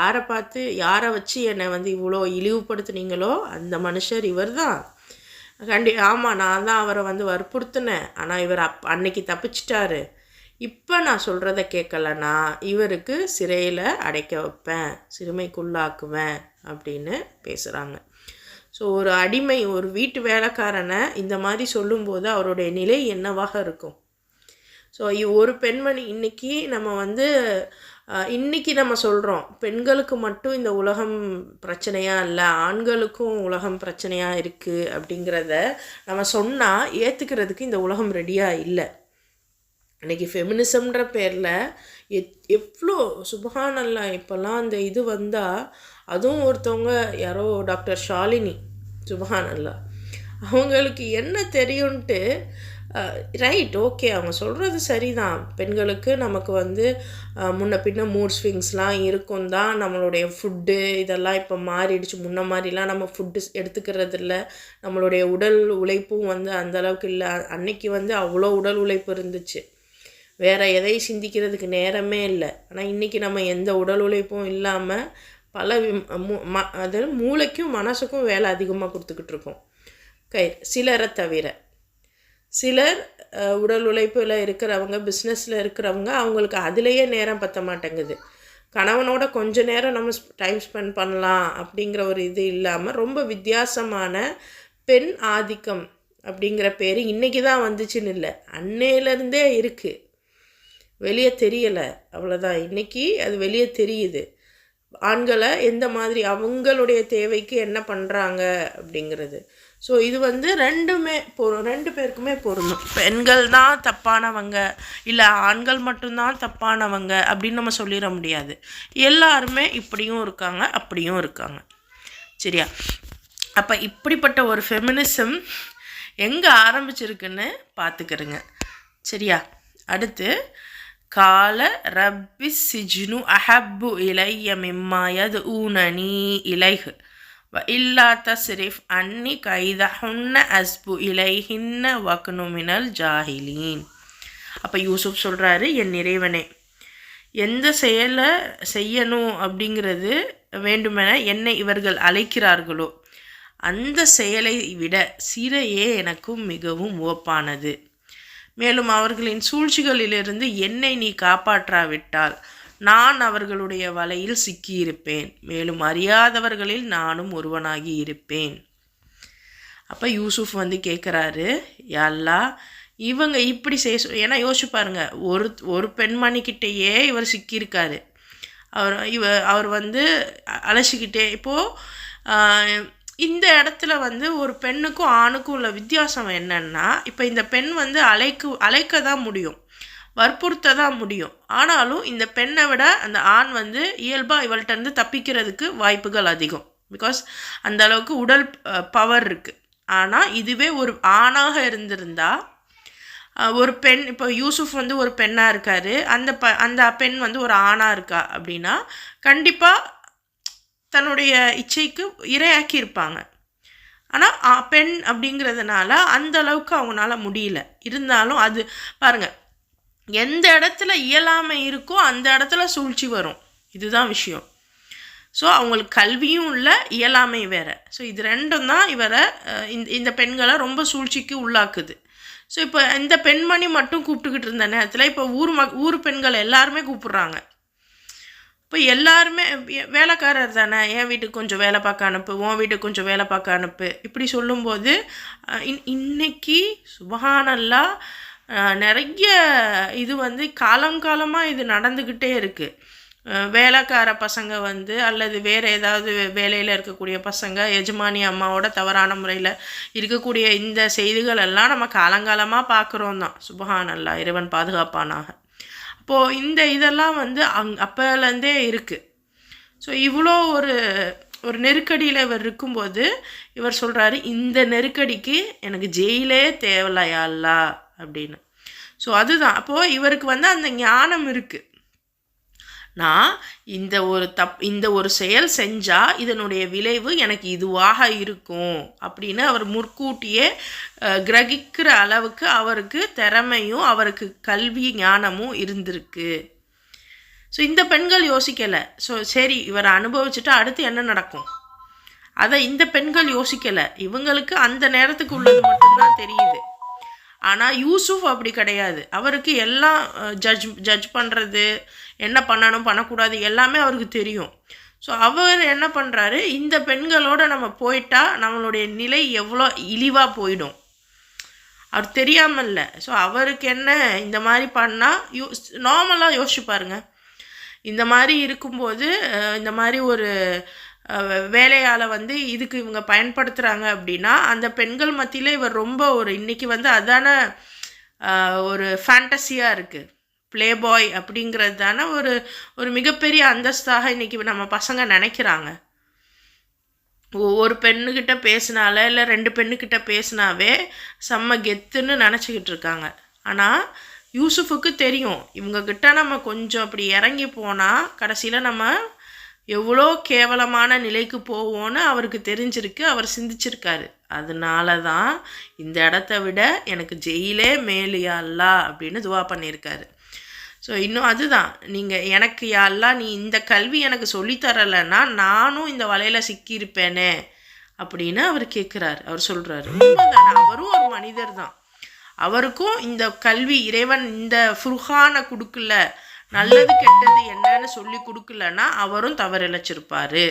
யாரை வச்சு என்னை வந்து இவ்வளோ இழிவுபடுத்துனீங்களோ அந்த மனுஷர் இவர் தான். ஆமாம், நான் தான் அவரை வந்து வற்புறுத்தினேன். ஆனால் இவர் அன்னைக்கு தப்பிச்சிட்டாரு. இப்போ நான் சொல்கிறத கேட்கலன்னா இவருக்கு சிறையில் அடைக்க வைப்பேன், சிறுமைக்குள்ளாக்குவேன் அப்படின்னு பேசுகிறாங்க. ஸோ ஒரு அடிமை, ஒரு வீட்டு வேலைக்காரனை இந்த மாதிரி சொல்லும்போது அவருடைய நிலை என்னவாக இருக்கும்? ஸோ ஒரு பெண்மணி இன்றைக்கி நம்ம சொல்கிறோம் பெண்களுக்கு மட்டும் இந்த உலகம் பிரச்சனையாக இல்லை, ஆண்களுக்கும் உலகம் பிரச்சனையாக இருக்குது அப்படிங்கிறத நம்ம சொன்னால் ஏற்றுக்கிறதுக்கு இந்த உலகம் ரெடியாக இல்லை. இன்றைக்கி ஃபெமினிசம்ன்ற பேரில் எவ்வளோ சுபஹானல்லாஹ் இப்போல்லாம் அந்த இது வந்தால், அதுவும் ஒருத்தவங்க யாரோ டாக்டர் ஷாலினி, சுபஹானல்லாஹ், அவங்களுக்கு என்ன தெரியும்ன்ட்டு ரைட், ஓகே, அவங்க சொல்கிறது சரிதான். பெண்களுக்கு நமக்கு முன்ன பின்ன மூட் ஸ்விங்ஸ்லாம் இருக்கும் தான். நம்மளுடைய ஃபுட்டு இதெல்லாம் இப்போ மாறிடுச்சு. முன்ன மாதிரிலாம் நம்ம ஃபுட்டு எடுத்துக்கிறது இல்லை. நம்மளுடைய உடல் உழைப்பும் அந்தளவுக்கு இல்லை. அன்னைக்கு அவ்வளோ உடல் உழைப்பு இருந்துச்சு, வேறு எதை சிந்திக்கிறதுக்கு நேரமே இல்லை. ஆனால் இன்றைக்கி நம்ம எந்த உடல் உழைப்பும் இல்லாமல் பல அது மூளைக்கும் மனசுக்கும் வேலை அதிகமாக கொடுத்துக்கிட்டு இருக்கோம். சிலரை தவிர சிலர் உடல் உழைப்பில் இருக்கிறவங்க, பிஸ்னஸில் இருக்கிறவங்க, அவங்களுக்கு அதிலேயே நேரம் பற்ற மாட்டேங்குது. கணவனோட கொஞ்ச நேரம் நம்ம டைம் ஸ்பெண்ட் பண்ணலாம் அப்படிங்கிற ஒரு இது இல்லாமல் ரொம்ப வித்தியாசமான பெண் ஆதிக்கம் அப்படிங்கிற பேர் இன்றைக்கி தான் வந்துச்சுன்னு இல்லை, அன்னையிலேருந்தே இருக்குது. வெளியே தெரியலை, அவ்வளோதான். இன்றைக்கி அது வெளியே தெரியுது. ஆண்களை எந்த மாதிரி அவங்களுடைய தேவைக்கு என்ன பண்ணுறாங்க அப்படிங்கிறது. ஸோ இது ரெண்டு பேருக்குமே பொருந்தும். பெண்கள் தான் தப்பானவங்க இல்லை ஆண்கள் மட்டும்தான் தப்பானவங்க அப்படின்னு நம்ம சொல்லிட முடியாது. எல்லாருமே இப்படியும் இருக்காங்க, அப்படியும் இருக்காங்க. சரியா? அப்போ இப்படிப்பட்ட ஒரு ஃபெமினிசம் எங்கே ஆரம்பிச்சிருக்குன்னு பார்த்துக்கிறேங்க. சரியா? அடுத்து, கால ரப்பி சிஜ்னு அஹப்பு இலைய மிம்மாயது ஊனனி இலைஹு வ இல்லா தஸ்ரிஃப் அன்னி கைதஹுன்ன அஸ்பு இலைஹின்ன வக்னுமினல் ஜாஹிலீன். அப்போ யூசுப் சொல்கிறாரு, என் இறைவனே, எந்த செயலை செய்யணும் அப்படிங்கிறது வேண்டுமென என்னை இவர்கள் அழைக்கிறார்களோ அந்த செயலை விட சிறையே எனக்கும் மிகவும் ஓப்பானது. மேலும் அவர்களின் சூழ்ச்சிகளிலிருந்து என்னை நீ காப்பாற்றாவிட்டால் நான் அவர்களுடைய வலையில் சிக்கியிருப்பேன். மேலும் அறியாதவர்களில் நானும் ஒருவனாகி இருப்பேன். அப்போ யூசுஃப் கேட்குறாரு, யா அல்லாஹ், இவங்க இப்படி ஏன்னா யோசிச்சு பாருங்க, ஒரு பெண்மணிக்கிட்டேயே இவர் சிக்கியிருக்காரு. அவர் அலசிக்கிட்டே இப்போது இந்த இடத்துல ஒரு பெண்ணுக்கும் ஆணுக்கும் உள்ள வித்தியாசம் என்னன்னா, இப்போ இந்த பெண் அழைக்க தான் முடியும், வற்புறுத்த தான் முடியும். ஆனாலும் இந்த பெண்ணை விட அந்த ஆண் இயல்பாக இவள்கிட்ட தப்பிக்கிறதுக்கு வாய்ப்புகள் அதிகம். பிகாஸ் அந்த அளவுக்கு உடல் பவர் இருக்குது. ஆனால் இதுவே ஒரு ஆணாக இருந்திருந்தா, ஒரு பெண், இப்போ யூசுஃப் ஒரு பெண்ணாக இருக்கார், அந்த பெண் ஒரு ஆணாக இருக்கா அப்படின்னா கண்டிப்பாக தன்னுடைய இச்சைக்கு இரையாக்கியிருப்பாங்க. ஆனால் பெண் அப்படிங்கிறதுனால அந்த அளவுக்கு அவங்களால முடியல. இருந்தாலும் அது பாருங்கள், எந்த இடத்துல இயலாமை இருக்கோ அந்த இடத்துல சூழ்ச்சி வரும். இதுதான் விஷயம். ஸோ அவங்களுக்கு கல்வியும் இல்லை, இயலாமை வேறு. ஸோ இது ரெண்டும் தான் இவரை இந்த பெண்களை ரொம்ப சூழ்ச்சிக்கு உள்ளாக்குது. ஸோ இப்போ இந்த பெண்மணி மட்டும் கூப்பிட்டுக்கிட்டு இருந்த நேரத்தில் இப்போ ஊர் பெண்கள் எல்லாருமே கூப்பிட்றாங்க. இப்போ எல்லாருமே வேலைக்காரர் தானே, என் வீட்டுக்கு கொஞ்சம் வேலை பார்க்க அனுப்பு, உன் வீட்டுக்கு கொஞ்சம் வேலை பார்க்க அனுப்பு, இப்படி சொல்லும்போது இன்னைக்கு சுபஹானல்லாஹ் நிறைய இது காலங்காலமாக இது நடந்துக்கிட்டே இருக்குது. வேலைக்கார பசங்க அல்லது வேறு ஏதாவது வேலையில் இருக்கக்கூடிய பசங்க எஜமானி அம்மாவோட தவறான முறையில் இருக்கக்கூடிய இந்த செய்திகள் எல்லாம் நம்ம காலங்காலமாக பார்க்குறோம் தான். சுபஹானல்லாஹ், இறைவன் பாதுகாப்பானாக. அப்போது இந்த இதெல்லாம் அப்போலேருந்தே இருக்குது. ஸோ இவ்வளோ ஒரு நெருக்கடியில் இவர் இருக்கும்போது இவர் சொல்கிறாரு, இந்த நெருக்கடிக்கு எனக்கு ஜெயிலே தேவையா அல்லாஹ் அப்படின்னு. ஸோ அதுதான். அப்போது இவருக்கு அந்த ஞானம் இருக்குது. நான் இந்த ஒரு செயல் செஞ்சால் இதனுடைய விளைவு எனக்கு இதுவாக இருக்கும் அப்படின்னு அவர் முற்கூட்டியே கிரகிக்கிற அளவுக்கு அவருக்கு திறமையும் அவருக்கு கல்வி ஞானமும் இருந்திருக்கு. ஸோ இந்த பெண்கள் யோசிக்கலை. ஸோ சரி, இவரை அனுபவிச்சுட்டு அடுத்து என்ன நடக்கும் அதை இந்த பெண்கள் யோசிக்கலை. இவங்களுக்கு அந்த நேரத்துக்கு உள்ளது மட்டும்தான் தெரியுது. ஆனால் யூசுஃப் அப்படி கிடையாது. அவருக்கு எல்லாம் ஜட்ஜ் பண்ணுறது, என்ன பண்ணணும் பண்ணக்கூடாது எல்லாமே அவருக்கு தெரியும். ஸோ அவர் என்ன பண்ணுறாரு, இந்த பெண்களோடு நம்ம போயிட்டா நம்மளுடைய நிலை எவ்வளோ இழிவாக போயிடும், அவர் தெரியாமல் இல்லை. ஸோ அவருக்கு என்ன, இந்த மாதிரி பண்ணால் நார்மலாக யோசிச்சு பாருங்க. இந்த மாதிரி இருக்கும்போது இந்த மாதிரி ஒரு வேலையால் இதுக்கு இவங்க பயன்படுத்துகிறாங்க அப்படின்னா, அந்த பெண்கள் மத்தியில் இவர் ரொம்ப ஒரு இன்றைக்கி அதான ஒரு ஃபேண்டஸியாக இருக்குது. ப்ளே பாய் அப்படிங்கிறது தானே ஒரு மிகப்பெரிய அந்தஸ்தாக இன்றைக்கி நம்ம பசங்க நினைக்கிறாங்க. ஒரு பெண்ணுக்கிட்ட பேசினால இல்லை 2 பெண்ணுக்கிட்ட பேசினாவே செம்ம கெத்துன்னு நினச்சிக்கிட்டு இருக்காங்க. ஆனால் யூசுஃபுக்கு தெரியும், இவங்கக்கிட்ட நம்ம கொஞ்சம் அப்படி இறங்கி போனால் கடைசியில் நம்ம எவ்வளோ கேவலமான நிலைக்கு போவோன்னு அவருக்கு தெரிஞ்சிருக்கு, அவர் சிந்திச்சிருக்காரு. அதனால தான் இந்த இடத்த விட எனக்கு ஜெயிலே மேலியா அல்லா அப்படின்னு துவா பண்ணியிருக்காரு. ஸோ இன்னும் அதுதான், நீங்கள் எனக்கு யா அல்லா நீ இந்த கல்வி எனக்கு சொல்லித்தரலைன்னா நானும் இந்த வலையில் சிக்கியிருப்பேனே அப்படின்னு அவர் கேட்குறாரு. அவர் சொல்கிறாரு, அவரும் ஒரு மனிதர் தான், அவருக்கும் இந்த கல்வி இறைவன் இந்த ஃபுர்கானை கொடுக்கல, நல்லது கெட்டது என்னன்னு சொல்லி கொடுக்கலன்னா அவரும் தவறிழைச்சிருப்பார்.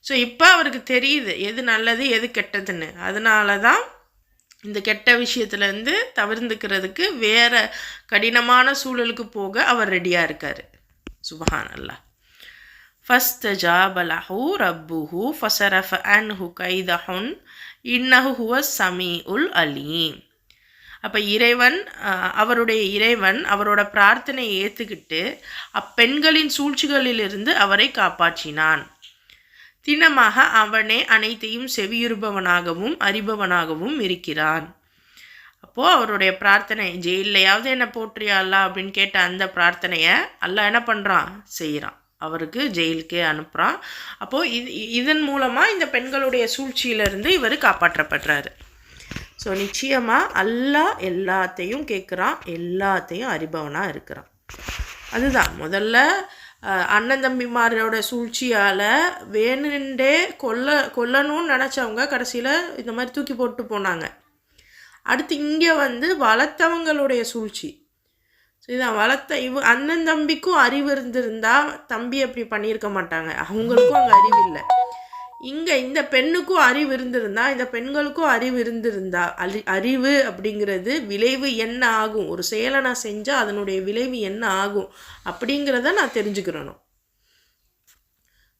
ஸோ இப்போ அவருக்கு தெரியுது எது நல்லது எது கெட்டதுன்னு. அதனால தான் இந்த கெட்ட விஷயத்துலேருந்து தவிர்த்துக்கிறதுக்கு வேறு கடினமான சூழலுக்கு போக அவர் ரெடியாக இருக்கார். சுப்ஹானல்லாஹ். ஃபஸ்தஜாப லஹு ரப்புஹு ஃபஸரஃப அன்ஹு கைதஹுன் இன்னஹு ஹுவஸ் ஸமீஉல் அலீம். அப்போ அவருடைய இறைவன் அவரோட பிரார்த்தனையை ஏற்றுக்கிட்டு அப்பெண்களின் சூழ்ச்சிகளிலிருந்து அவரை காப்பாற்றினான். தினமாக அவனே அனைத்தையும் செவியுறுபவனாகவும் அறிபவனாகவும் இருக்கிறான். அப்போது அவருடைய பிரார்த்தனை, ஜெயிலையாவது என்ன போற்றியா அல்லா அப்படின்னு கேட்ட அந்த பிரார்த்தனையை அல்லாஹ் என்ன பண்ணுறான், செய்கிறான், அவருக்கு ஜெயிலுக்கே அனுப்புகிறான். அப்போது இதன் மூலமாக இந்த பெண்களுடைய சூழ்ச்சியிலிருந்து இவர் காப்பாற்றப்படுறாரு. ஸோ நிச்சயமாக அல்லாஹ் எல்லாத்தையும் கேட்குறான், எல்லாத்தையும் அறிபவனாக இருக்கிறான். அதுதான் முதல்ல அண்ணன் தம்பிமாரோட சூழ்ச்சியால் வேணுண்டே கொல்லணும்னு நினச்சவங்க கடைசியில் இந்த மாதிரி தூக்கி போட்டு போனாங்க. அடுத்து இங்கே வளர்த்தவங்களுடைய சூழ்ச்சி. ஸோ இதான் அண்ணன் தம்பிக்கும் அறிவு இருந்திருந்தா தம்பி அப்படி பண்ணியிருக்க மாட்டாங்க, அவங்களுக்கும் அங்கே அறிவு இல்லை. இங்கே இந்த பெண்ணுக்கும் அறிவு இருந்திருந்தா இந்த பெண்களுக்கும் அறிவு இருந்திருந்தா அறிவு அப்படிங்கிறது விளைவு என்ன ஆகும், ஒரு செயலை நான் செஞ்சால் அதனுடைய விளைவு என்ன ஆகும் அப்படிங்கிறத நான் தெரிஞ்சுக்கிறணும்.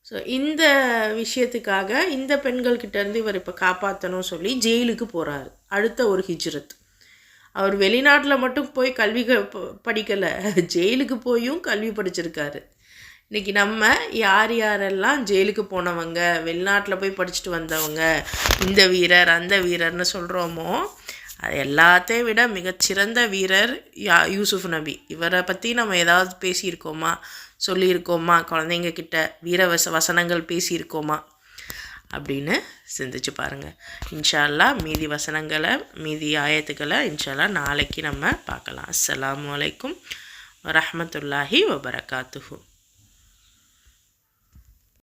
ஸோ இந்த விஷயத்துக்காக இந்த பெண்கள்கிட்டேருந்து இவர் இப்போ காப்பாற்றணும் சொல்லி ஜெயிலுக்கு போகிறாரு. அடுத்த ஒரு ஹிஜ்ரத். அவர் வெளிநாட்டில் மட்டும் போய் கல்வி படிக்கலை, ஜெயிலுக்கு போயும் கல்வி படிச்சிருக்காரு. இன்றைக்கி நம்ம யாரெல்லாம் ஜெயிலுக்கு போனவங்க, வெளிநாட்டில் போய் படிச்சுட்டு வந்தவங்க, இந்த வீரர் அந்த வீரர்னு சொல்கிறோமோ, அது எல்லாத்தையும் விட மிகச்சிறந்த வீரர் யூசுஃப் நபி. இவரை பற்றி நம்ம ஏதாவது பேசியிருக்கோமா, சொல்லியிருக்கோமா, குழந்தைங்க கிட்ட வீர வசனங்கள் பேசியிருக்கோமா அப்படின்னு சிந்திச்சு பாருங்கள். இன்ஷா அல்லாஹ் மீதி வசனங்களை மீதி ஆயத்துக்களை இன்ஷா அல்லாஹ் நாளைக்கு நம்ம பார்க்கலாம். அஸ்ஸலாமு அலைக்கும் வரஹ்மத்துல்லாஹி வபரகாத்துஹு.